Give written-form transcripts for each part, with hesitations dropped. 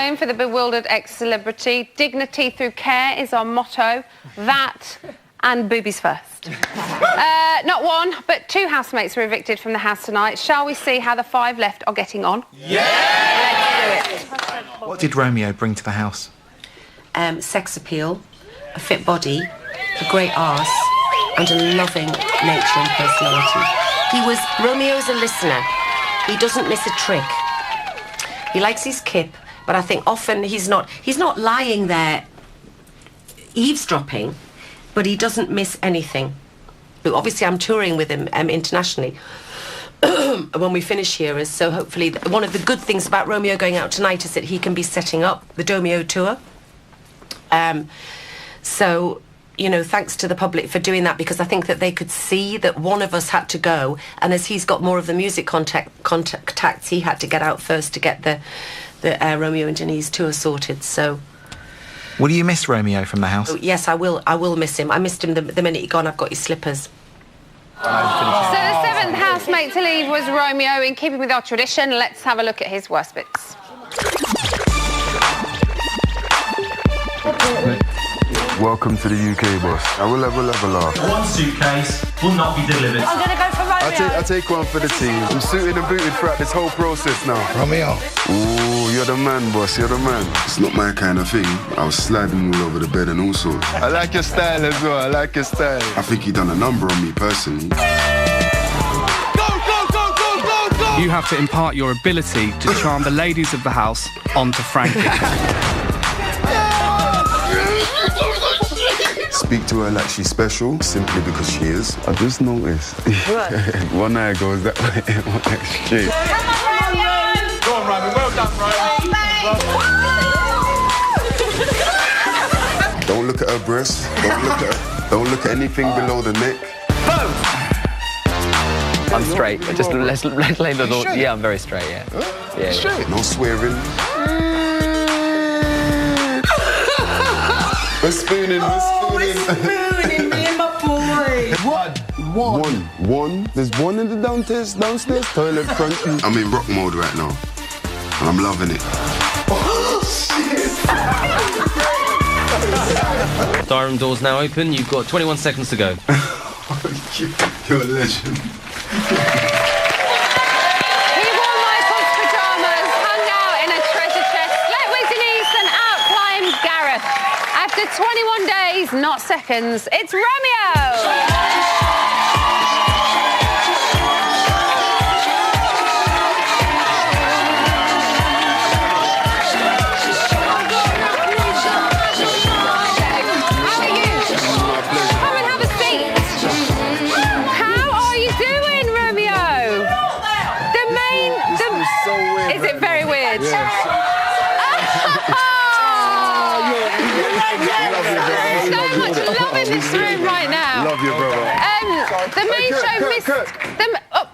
home for the bewildered ex-celebrity. Dignity through care is our motto. That and boobies first. Not one, but 2 housemates were evicted from the house tonight. Shall we see how the 5 left are getting on? Yeah! Let's do it. What did Romeo bring to the house? Sex appeal, a fit body, a great arse, and a loving nature and personality. Romeo's a listener. He doesn't miss a trick. He likes his kip, but I think often he's not lying there eavesdropping, but he doesn't miss anything. But obviously I'm touring with him internationally when we finish here, so hopefully one of the good things about Romeo going out tonight is that he can be setting up the Romeo tour. So, you know, thanks to the public for doing that, because I think that they could see that one of us had to go, and as he's got more of the music contacts, he had to get out first to get the Romeo and Denise tour sorted. So, will you miss Romeo from the house? Oh, yes, I will miss him. I missed him the minute he gone. I've got his slippers. So the 7th housemate to leave was Romeo. In keeping with our tradition, let's have a look at his worst bits. Welcome to the UK, boss. I will have a laugh. One suitcase will not be delivered. I'm going to go for Romeo. I take one for the team. I'm suited and booted throughout this whole process now. Romeo. Ooh, you're the man, boss. You're the man. It's not my kind of thing. I was sliding all over the bed and all sorts. I like your style as well. I like your style. I think he done a number on me personally. You have to impart your ability to charm the ladies of the house onto Frankie. Speak to her like she's special, simply because she is. I just noticed. One eye goes that way, one eye straight. Go on, Romeo. Well done, Romeo. Don't look at her breasts. Don't look at anything below the neck. I'm straight. Just let's lay the thought. Yeah, I'm very straight. Yeah. Yeah. Straight. No swearing. We're spooning. Spooning me and my boy. One. There's one in the downstairs toilet front. I'm in rock mode right now, and I'm loving it. Oh, shit. Diary room doors now open. You've got 21 seconds to go. You're a legend. He wore Michael's pyjamas, hung out in a treasure chest, slept with Denise and out-climbed Gareth. After 21 days, not seconds, it's Romeo! This room right now. Love you, brother. The main show missed them. Oh.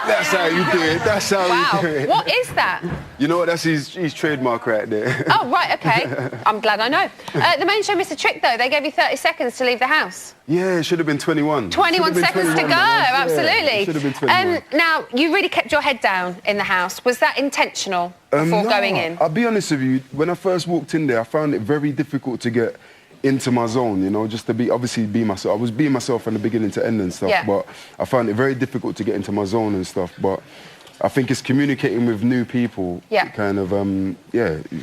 That's how you do it. That's how you do it. What is that? You know what? That's his trademark right there. Oh, right, okay. I'm glad I know. The main show missed a trick, though. They gave you 30 seconds to leave the house. Yeah, it should have been 21. 21 seconds to go, absolutely. It should have been 21. Now, you really kept your head down in the house. Was that intentional before going in? I'll be honest with you. When I first walked in there, I found it very difficult to get into my zone, you know, just to be myself. I was being myself from the beginning to end and stuff, but I found it very difficult to get into my zone and stuff. But I think it's communicating with new people, kind of, it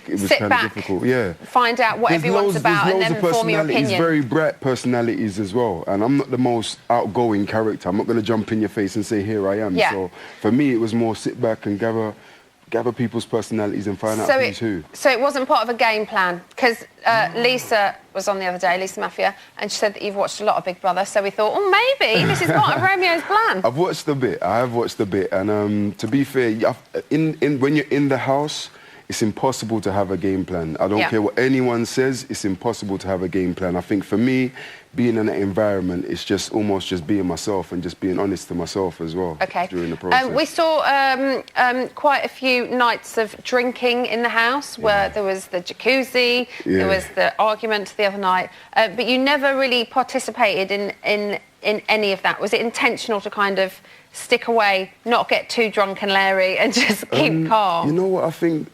was kind of difficult. Yeah. Find out what everyone's about and then form your opinion. Very bright personalities as well, and I'm not the most outgoing character. I'm not going to jump in your face and say, here I am. So for me, it was more sit back and gather people's personalities and find out who's who. So it wasn't part of a game plan? Because Lisa was on the other day, Lisa Mafia, and she said that you've watched a lot of Big Brother, so we thought, oh, maybe this is part of Romeo's plan. I've watched a bit. I have watched a bit. And to be fair, when you're in the house, it's impossible to have a game plan. I don't care what anyone says, it's impossible to have a game plan. I think for me, being in that environment, it's just almost just being myself and just being honest to myself as well during the process. We saw quite a few nights of drinking in the house where there was the jacuzzi, there was the argument the other night, but you never really participated in any of that. Was it intentional to kind of stick away, not get too drunk and leery and just keep calm? You know what, I think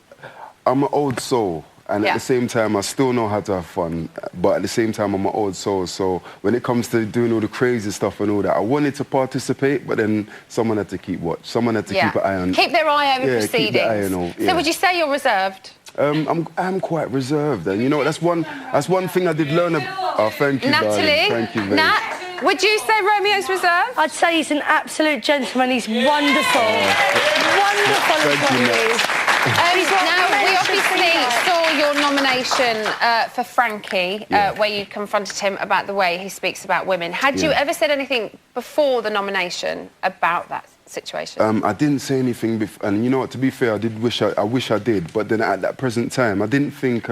I'm an old soul. And at the same time, I still know how to have fun. But at the same time, I'm an old soul. So when it comes to doing all the crazy stuff and all that, I wanted to participate, but then someone had to keep watch. Someone had to keep an eye on... Keep their eye over proceedings. Keep their eye on all, So would you say you're reserved? I'm quite reserved. And you know, that's one thing I did learn about... Oh, thank you, Natalie, darling. Thank you, babe. Nat, would you say Romeo's reserved? I'd say he's an absolute gentleman. He's wonderful. Wonderful. Thank you, Nat. Now, we obviously saw your nomination for Frankie, where you confronted him about the way he speaks about women. Had you ever said anything before the nomination about that situation? I didn't say anything before, and you know what? To be fair, I wish I did. But then at that present time, I didn't think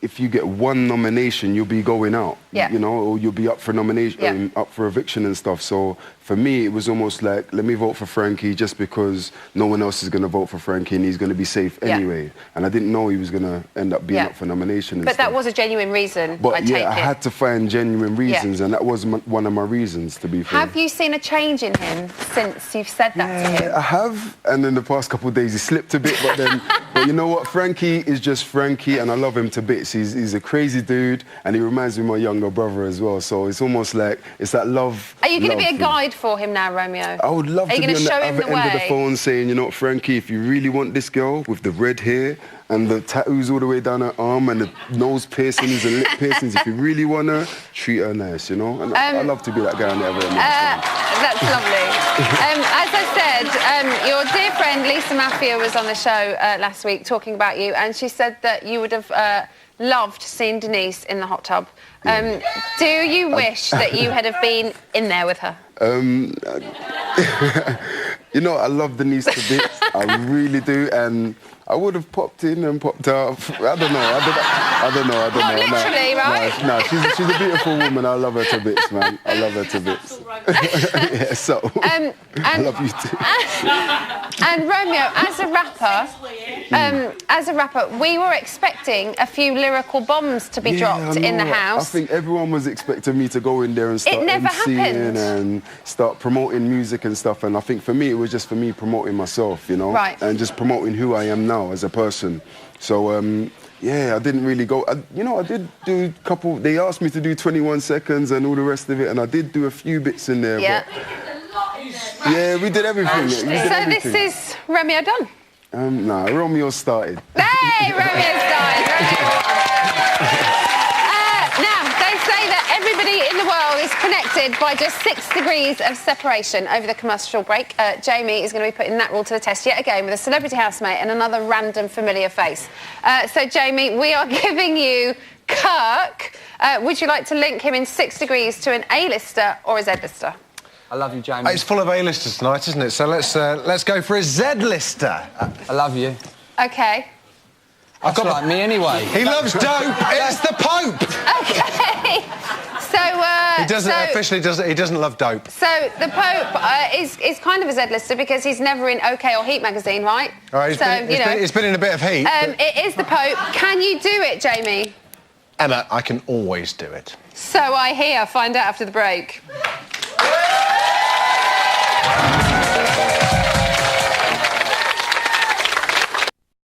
if you get one nomination, you'll be going out. You know, or you'll be up for nomination, up for eviction and stuff. So for me, it was almost like, let me vote for Frankie just because no one else is going to vote for Frankie and he's going to be safe anyway. And I didn't know he was going to end up being up for nomination and But stuff. that was a genuine reason, But I take it. I had to find genuine reasons, and that was one of my reasons, to be fair. Have you seen a change in him since you've said that to him? I have, and in the past couple of days he slipped a bit, but then, but you know what? Frankie is just Frankie, and I love him to bits. He's a crazy dude, and he reminds me of my younger brother as well. So it's almost like it's that love. Are you going to be a thing. guide for him now, Romeo? I would love to be on the other end of the phone saying, you know what, Frankie, if you really want this girl with the red hair and the tattoos all the way down her arm and the nose piercings and lip piercings, if you really want her, treat her nice, you know? And I love to be that guy on the other end of the phone. That's lovely. As I said, your dear friend Lisa Mafia was on the show last week talking about you, and she said that you would have loved seeing Denise in the hot tub. Do you wish that you had have been in there with her? You know, I love Denise to bits. I really do, and I would have popped in and popped out. I don't know. Not literally, right? No, she's a beautiful woman. I love her to bits, man. I love her to bits. Yeah, so I love you too. And Romeo, as a rapper, we were expecting a few lyrical bombs to be dropped in the house. I think everyone was expecting me to go in there and start MCing and start promoting music and stuff. And I think for me, it was just for me promoting myself, you know, and just promoting who I am now as a person. So, yeah, I didn't really go. I did do a couple. They asked me to do 21 seconds and all the rest of it, and I did do a few bits in there. Yeah. But, yeah, we did everything. This is Romeo done. Nah, Romeo started. Hey, Romeo started. Now, they say that everybody in the world is connected by just 6 degrees of separation. Over the commercial break, Jamie is going to be putting that rule to the test yet again with a celebrity housemate and another random familiar face. So, Jamie, we are giving you Kirk. Would you like to link him in 6 degrees to an A-lister or a Z-lister? I love you, Jamie. It's full of A-listers tonight, isn't it? So let's go for a Z-lister. I love you. OK. I've got like me anyway. He loves dope. It's the Pope. OK. So he doesn't he doesn't love dope. So the Pope is kind of a Z-lister because he's never in OK or Heat magazine, right? All right, it's been in a bit of heat. It is the Pope. Can you do it, Jamie? Emma, I can always do it. So I hear. Find out after the break.